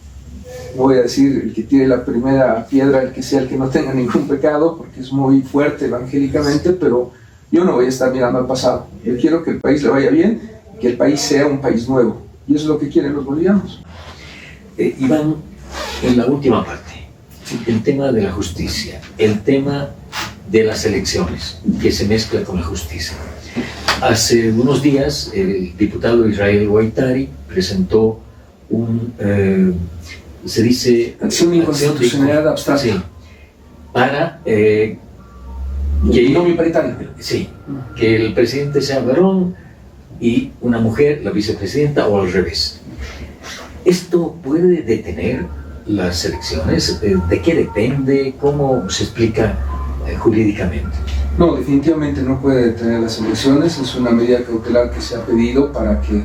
voy a decir, el que tire la primera piedra, el que sea el que no tenga ningún pecado, porque es muy fuerte evangélicamente, pero yo no voy a estar mirando al pasado. Yo quiero que el país le vaya bien, que el país sea un país nuevo, y eso es lo que quieren los bolivianos. Iván, en la última parte, el tema de la justicia, el tema de las elecciones, que se mezcla con la justicia. Hace unos días, el diputado Israel Guaitari presentó se dice... Acción de inconstitucionalidad abstracta. Sí, para... binomio paritario. Sí, que el presidente sea varón y una mujer, la vicepresidenta, o al revés. ¿Esto puede detener las elecciones? ¿De qué depende? ¿Cómo se explica jurídicamente? No, definitivamente no puede detener las elecciones. Es una medida cautelar que se ha pedido para que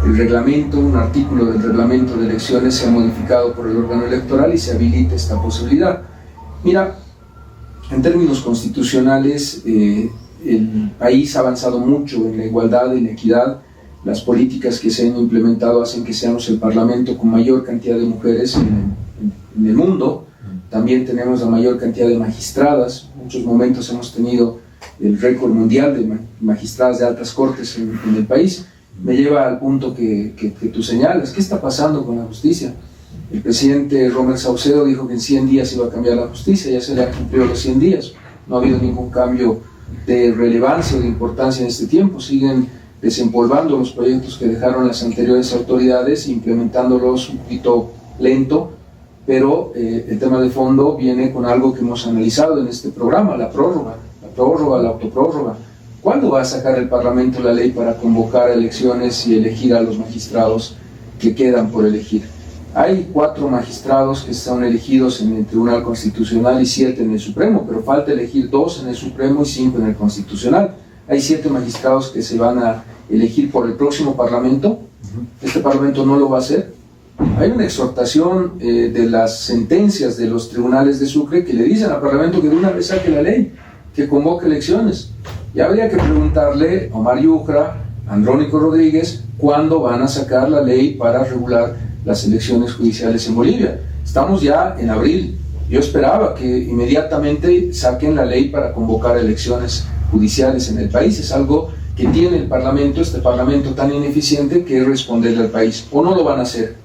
el reglamento, un artículo del reglamento de elecciones sea modificado por el órgano electoral y se habilite esta posibilidad. Mira, en términos constitucionales, el país ha avanzado mucho en la igualdad, en la equidad. Las políticas que se han implementado hacen que seamos el parlamento con mayor cantidad de mujeres en el mundo. También tenemos la mayor cantidad de magistradas. En muchos momentos hemos tenido el récord mundial de magistradas de altas cortes en el país. Me lleva al punto que tú señalas. ¿Qué está pasando con la justicia? El presidente Rommel Saucedo dijo que en 100 días iba a cambiar la justicia. Ya se le han cumplido los 100 días. No ha habido ningún cambio de relevancia o de importancia en este tiempo. Siguen desempolvando los proyectos que dejaron las anteriores autoridades, implementándolos un poquito lento, pero el tema de fondo viene con algo que hemos analizado en este programa, la prórroga, la autoprórroga. ¿Cuándo va a sacar el Parlamento la ley para convocar elecciones y elegir a los magistrados que quedan por elegir? Hay 4 magistrados que son elegidos en el Tribunal Constitucional y 7 en el Supremo, pero falta elegir 2 en el Supremo y 5 en el Constitucional. Hay 7 magistrados que se van a elegir por el próximo Parlamento. Este Parlamento no lo va a hacer. Hay una exhortación de las sentencias de los tribunales de Sucre que le dicen al Parlamento que de una vez saque la ley, que convoque elecciones. Y habría que preguntarle a Omar Yucra, a Andrónico Rodríguez, cuándo van a sacar la ley para regular las elecciones judiciales en Bolivia. Estamos ya en abril. Yo esperaba que inmediatamente saquen la ley para convocar elecciones judiciales en el país. Es algo que tiene el Parlamento, este Parlamento tan ineficiente, que es responderle al país. ¿O no lo van a hacer?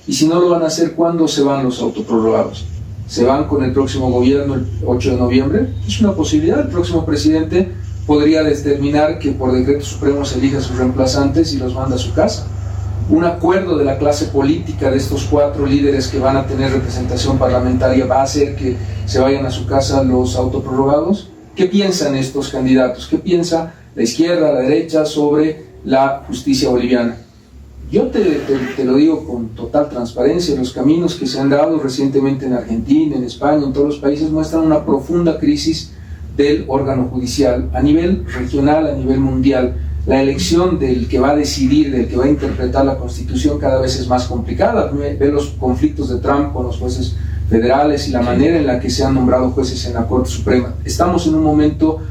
Y si no lo van a hacer, ¿cuándo se van los autoprorrogados? ¿Se van con el próximo gobierno el 8 de noviembre? Es una posibilidad. El próximo presidente podría determinar que por decreto supremo se elija a sus reemplazantes y los manda a su casa. Un acuerdo de la clase política de estos 4 líderes que van a tener representación parlamentaria va a hacer que se vayan a su casa los autoprorrogados. ¿Qué piensan estos candidatos? ¿Qué piensa la izquierda, la derecha sobre la justicia boliviana? Yo te lo digo con total transparencia. Los caminos que se han dado recientemente en Argentina, en España, en todos los países, muestran una profunda crisis del órgano judicial a nivel regional, a nivel mundial. La elección del que va a decidir, del que va a interpretar la Constitución, cada vez es más complicada. Ve los conflictos de Trump con los jueces federales y la manera en la que se han nombrado jueces en la Corte Suprema. Estamos en un momento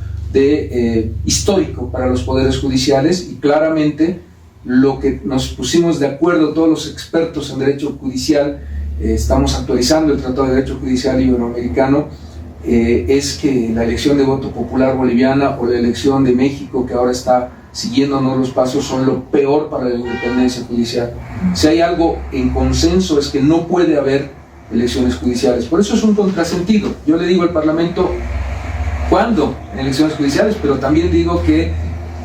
histórico para los poderes judiciales, y claramente lo que nos pusimos de acuerdo todos los expertos en derecho judicial, estamos actualizando el Tratado de Derecho Judicial Iberoamericano, es que la elección de voto popular boliviana o la elección de México, que ahora está siguiéndonos los pasos, son lo peor para la independencia judicial. Si hay algo en consenso es que no puede haber elecciones judiciales. Por eso es un contrasentido. Yo le digo al Parlamento, ¿cuándo? En elecciones judiciales, pero también digo que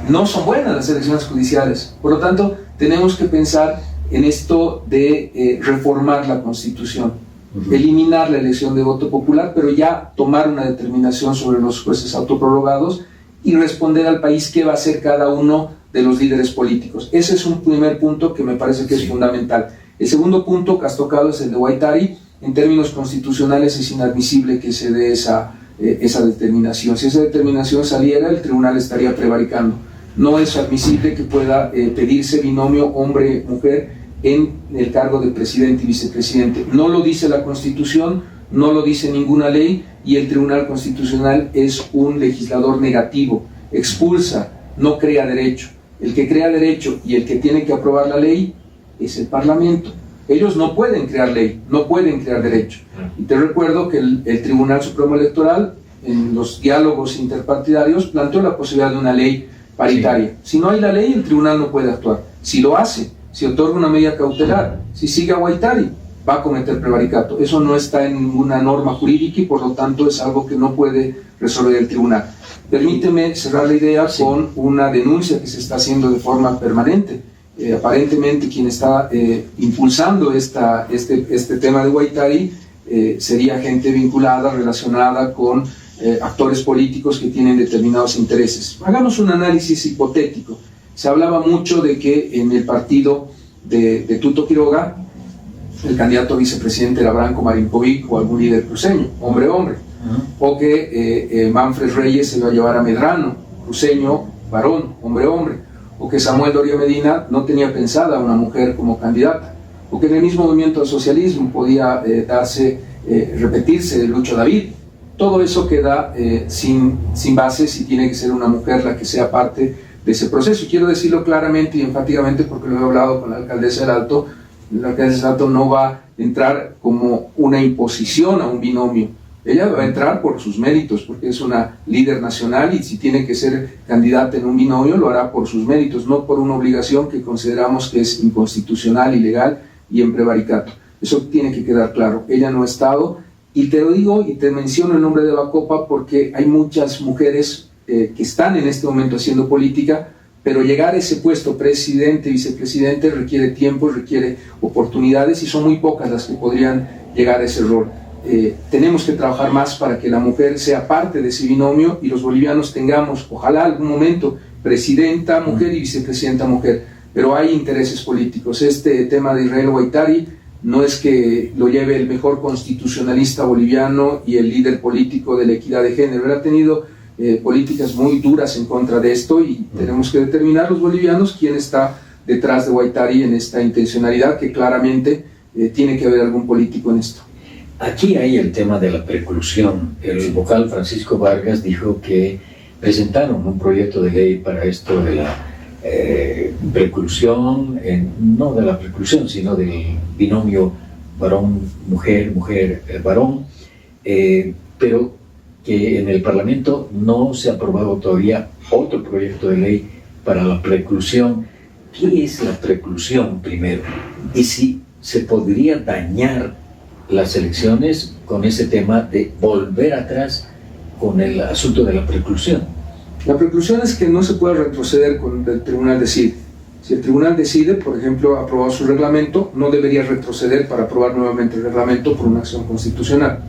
no son buenas las elecciones judiciales. Por lo tanto, tenemos que pensar en esto de reformar la Constitución, eliminar la elección de voto popular, pero ya tomar una determinación sobre los jueces autoprorrogados y responder al país qué va a hacer cada uno de los líderes políticos. Ese es un primer punto que me parece que es fundamental. El segundo punto que has tocado es el de Guaitari. En términos constitucionales es inadmisible que se dé esa determinación. Si esa determinación saliera, el tribunal estaría prevaricando. No es admisible que pueda pedirse binomio hombre-mujer en el cargo de presidente y vicepresidente. No lo dice la Constitución, no lo dice ninguna ley, y el Tribunal Constitucional es un legislador negativo, expulsa, no crea derecho. El que crea derecho y el que tiene que aprobar la ley es el Parlamento. Ellos no pueden crear ley, no pueden crear derecho. Y te recuerdo que el Tribunal Supremo Electoral, en los diálogos interpartidarios, planteó la posibilidad de una ley paritaria. Si no hay la ley, el tribunal no puede actuar. Si lo hace, si otorga una medida cautelar, si sigue a Guaitari, va a cometer prevaricato. Eso no está en ninguna norma jurídica y por lo tanto es algo que no puede resolver el tribunal. Permíteme cerrar la idea con una denuncia que se está haciendo de forma permanente. Aparentemente quien está impulsando este tema de Guaitari sería gente vinculada, relacionada con actores políticos que tienen determinados intereses. Hagamos un análisis hipotético. Se hablaba mucho de que en el partido de Tuto Quiroga el candidato a vicepresidente era Branco Marinkovic o algún líder cruceño, hombre. o que Manfred Reyes se iba a llevar a Medrano, cruceño, varón, hombre, o que Samuel Doria Medina no tenía pensada a una mujer como candidata, o que en el mismo movimiento del socialismo podía repetirse Lucho David. Todo eso queda sin bases y tiene que ser una mujer la que sea parte de ese proceso. Y quiero decirlo claramente y enfáticamente porque lo he hablado con la alcaldesa del Alto. La alcaldesa del Alto no va a entrar como una imposición a un binomio. Ella va a entrar por sus méritos, porque es una líder nacional y si tiene que ser candidata en un binomio lo hará por sus méritos, no por una obligación que consideramos que es inconstitucional, ilegal y en prevaricato. Eso tiene que quedar claro. Ella no ha estado, y te lo digo y te menciono el nombre de Bacopa porque hay muchas mujeres que están en este momento haciendo política, pero llegar a ese puesto, presidente, vicepresidente, requiere tiempo, requiere oportunidades y son muy pocas las que podrían llegar a ese rol. Tenemos que trabajar más para que la mujer sea parte de ese binomio y los bolivianos tengamos, ojalá algún momento, presidenta mujer y vicepresidenta mujer, pero hay intereses políticos. Este tema de Israel Guaitari no es que lo lleve el mejor constitucionalista boliviano y el líder político de la equidad de género. Él ha tenido políticas muy duras en contra de esto y tenemos que determinar los bolivianos quién está detrás de Guaitari en esta intencionalidad que claramente tiene que haber algún político en esto. Aquí hay el tema de la preclusión. El vocal Francisco Vargas dijo que presentaron un proyecto de ley para esto de la preclusión, no de la preclusión, sino del binomio varón-mujer, mujer-varón, pero que en el Parlamento no se ha aprobado todavía otro proyecto de ley para la preclusión. ¿Qué es la preclusión primero? Y si se podría dañar las elecciones con ese tema de volver atrás con el asunto de la preclusión. La preclusión es que no se puede retroceder cuando el tribunal decide. Si el tribunal decide, por ejemplo, aprobar su reglamento, no debería retroceder para aprobar nuevamente el reglamento por una acción constitucional.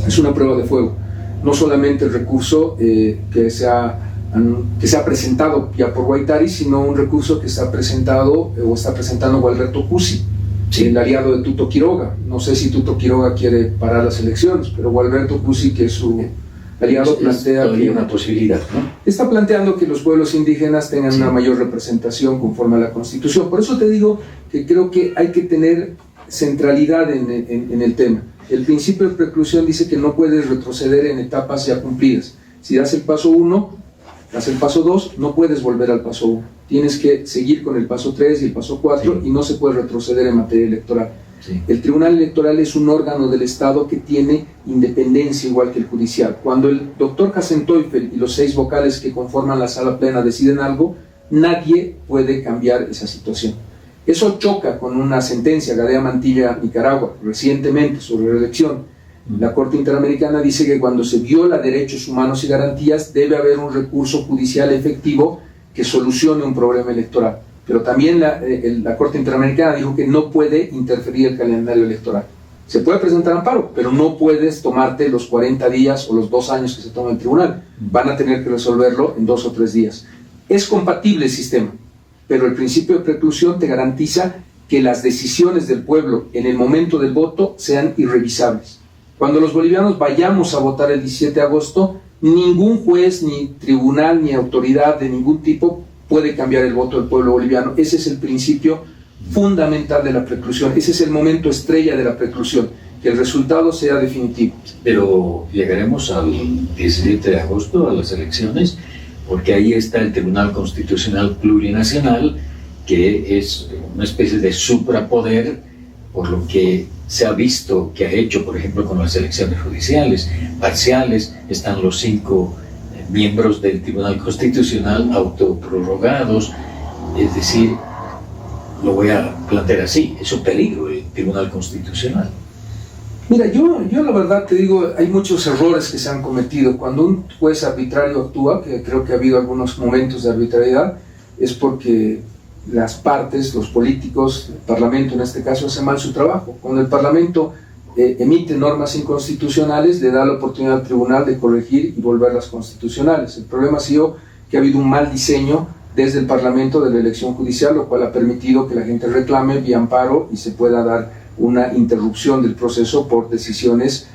Es una prueba de fuego. No solamente el recurso que se ha presentado ya por Guaitari, sino un recurso que está presentado o está presentando Gualberto Cusi, sí, el aliado de Tuto Quiroga. No sé si Tuto Quiroga quiere parar las elecciones, pero Gualberto Cusi, que es su aliado, plantea que una posibilidad, ¿no? Está planteando que los pueblos indígenas tengan una mayor representación conforme a la Constitución. Por eso te digo que creo que hay que tener centralidad en el tema. El principio de preclusión dice que no puedes retroceder en etapas ya cumplidas. Si das el paso 1, das el paso 2, no puedes volver al paso 1. Tienes que seguir con el paso 3 y el paso 4 y no se puede retroceder en materia electoral. Sí. El Tribunal Electoral es un órgano del Estado que tiene independencia igual que el judicial. Cuando el doctor Hasenteufel y los 6 vocales que conforman la sala plena deciden algo, nadie puede cambiar esa situación. Eso choca con una sentencia, Gadea Mantilla, Nicaragua, recientemente sobre reelección. La Corte Interamericana dice que cuando se viola derechos humanos y garantías debe haber un recurso judicial efectivo que solucione un problema electoral. Pero también la Corte Interamericana dijo que no puede interferir el calendario electoral. Se puede presentar amparo, pero no puedes tomarte los 40 días o los 2 años que se toma el tribunal. Van a tener que resolverlo en 2 o 3 días. Es compatible el sistema, pero el principio de preclusión te garantiza que las decisiones del pueblo en el momento del voto sean irrevisables. Cuando los bolivianos vayamos a votar el 17 de agosto, ningún juez, ni tribunal, ni autoridad de ningún tipo puede cambiar el voto del pueblo boliviano. Ese es el principio fundamental de la preclusión. Ese es el momento estrella de la preclusión, que el resultado sea definitivo. Pero llegaremos al 17 de agosto, a las elecciones, porque ahí está el Tribunal Constitucional Plurinacional, que es una especie de suprapoder, por lo que se ha visto que ha hecho, por ejemplo, con las elecciones judiciales parciales. Están los 5 miembros del Tribunal Constitucional autoprorrogados, es decir, lo voy a plantear así, es un peligro el Tribunal Constitucional. Mira, yo la verdad te digo, hay muchos errores que se han cometido. Cuando un juez arbitrario actúa, que creo que ha habido algunos momentos de arbitrariedad, es porque las partes, los políticos, el Parlamento en este caso, hace mal su trabajo. Cuando el Parlamento emite normas inconstitucionales, le da la oportunidad al tribunal de corregir y volverlas constitucionales. El problema ha sido que ha habido un mal diseño desde el Parlamento de la elección judicial, lo cual ha permitido que la gente reclame vía amparo y se pueda dar una interrupción del proceso por decisiones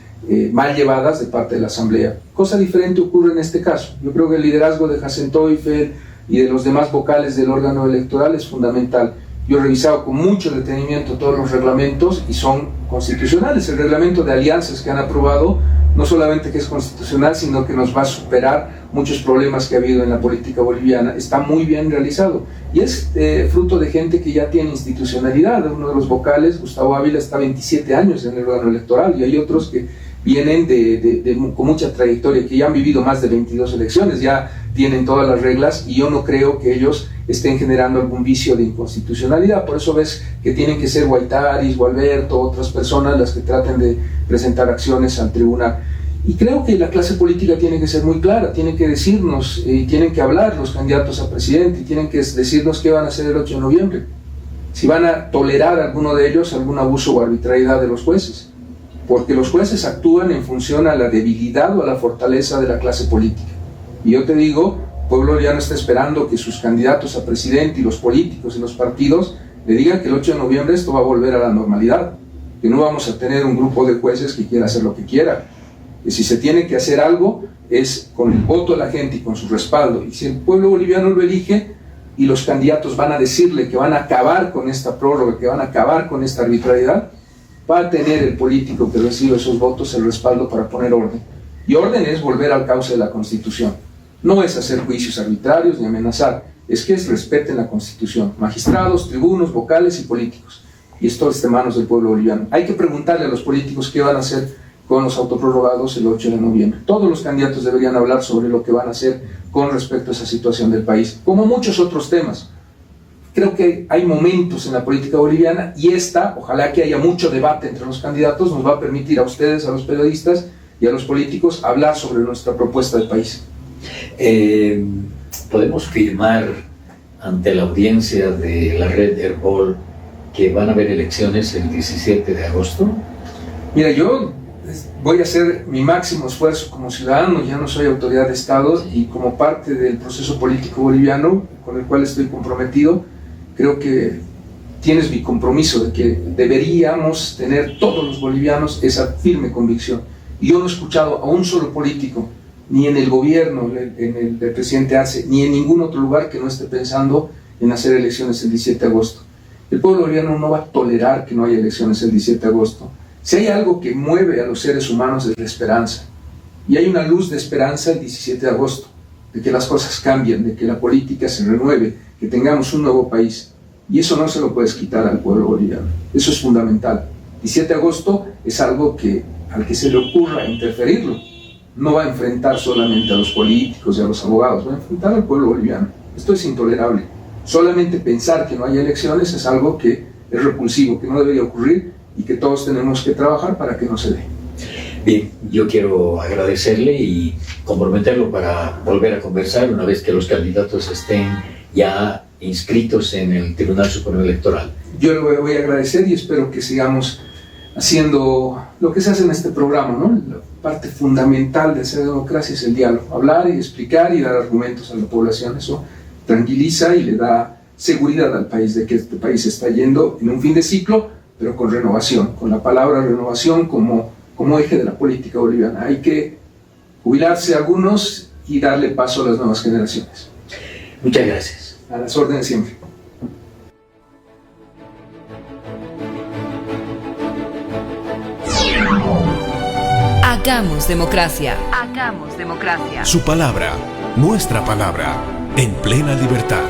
mal llevadas de parte de la Asamblea. Cosa diferente ocurre en este caso. Yo creo que el liderazgo de Hassan Teufel y de los demás vocales del órgano electoral es fundamental. Yo he revisado con mucho detenimiento todos los reglamentos y son constitucionales. El reglamento de alianzas que han aprobado no solamente que es constitucional, sino que nos va a superar muchos problemas que ha habido en la política boliviana. Está muy bien realizado y es fruto de gente que ya tiene institucionalidad. Uno de los vocales, Gustavo Ávila, está 27 años en el órgano electoral y hay otros que vienen con mucha trayectoria, que ya han vivido más de 22 elecciones, ya tienen todas las reglas y yo no creo que ellos estén generando algún vicio de inconstitucionalidad. Por eso ves que tienen que ser Guaitaris, Gualberto, otras personas las que traten de presentar acciones al tribunal. Y creo que la clase política tiene que ser muy clara, tiene que decirnos y tienen que hablar los candidatos a presidente y tienen que decirnos qué van a hacer el 8 de noviembre. Si van a tolerar alguno de ellos algún abuso o arbitrariedad de los jueces, porque los jueces actúan en función a la debilidad o a la fortaleza de la clase política. Y yo te digo, el pueblo ya no está esperando que sus candidatos a presidente y los políticos y los partidos le digan que el 8 de noviembre esto va a volver a la normalidad, que no vamos a tener un grupo de jueces que quiera hacer lo que quiera, que si se tiene que hacer algo es con el voto de la gente y con su respaldo, y si el pueblo boliviano lo elige y los candidatos van a decirle que van a acabar con esta prórroga, que van a acabar con esta arbitrariedad, va a tener el político que recibe esos votos el respaldo para poner orden. Y orden es volver al cauce de la Constitución. No es hacer juicios arbitrarios ni amenazar, es que respeten la Constitución. Magistrados, tribunos, vocales y políticos. Y esto está en manos del pueblo boliviano. Hay que preguntarle a los políticos qué van a hacer con los autoprorrogados el 8 de noviembre. Todos los candidatos deberían hablar sobre lo que van a hacer con respecto a esa situación del país, como muchos otros temas. Creo que hay momentos en la política boliviana y ojalá que haya mucho debate entre los candidatos, nos va a permitir a ustedes, a los periodistas y a los políticos hablar sobre nuestra propuesta del país. ¿Podemos firmar ante la audiencia de la red Herbol que van a haber elecciones el 17 de agosto? Mira, yo voy a hacer mi máximo esfuerzo como ciudadano, ya no soy autoridad de Estado y como parte del proceso político boliviano con el cual estoy comprometido, creo que tienes mi compromiso de que deberíamos tener todos los bolivianos esa firme convicción. Y yo no he escuchado a un solo político, ni en el gobierno, en el del presidente Arce, ni en ningún otro lugar que no esté pensando en hacer elecciones el 17 de agosto. El pueblo boliviano no va a tolerar que no haya elecciones el 17 de agosto. Si hay algo que mueve a los seres humanos es la esperanza. Y hay una luz de esperanza el 17 de agosto, de que las cosas cambien, de que la política se renueve, que tengamos un nuevo país. Y eso no se lo puedes quitar al pueblo boliviano. Eso es fundamental. 17 de agosto es algo que al que se le ocurra interferirlo, no va a enfrentar solamente a los políticos y a los abogados, va a enfrentar al pueblo boliviano. Esto es intolerable. Solamente pensar que no haya elecciones es algo que es repulsivo, que no debería ocurrir y que todos tenemos que trabajar para que no se dé. Bien, yo quiero agradecerle y comprometerlo para volver a conversar una vez que los candidatos estén ya inscritos en el Tribunal Supremo Electoral. Yo le voy a agradecer y espero que sigamos haciendo lo que se hace en este programa, ¿no? La parte fundamental de hacer democracia es el diálogo, hablar y explicar y dar argumentos a la población. Eso tranquiliza y le da seguridad al país de que este país está yendo en un fin de ciclo, pero con renovación, con la palabra renovación como eje de la política boliviana. Hay que jubilarse algunos y darle paso a las nuevas generaciones. Muchas gracias. A las órdenes siempre. Hagamos democracia. Hagamos democracia. Su palabra, nuestra palabra, en plena libertad.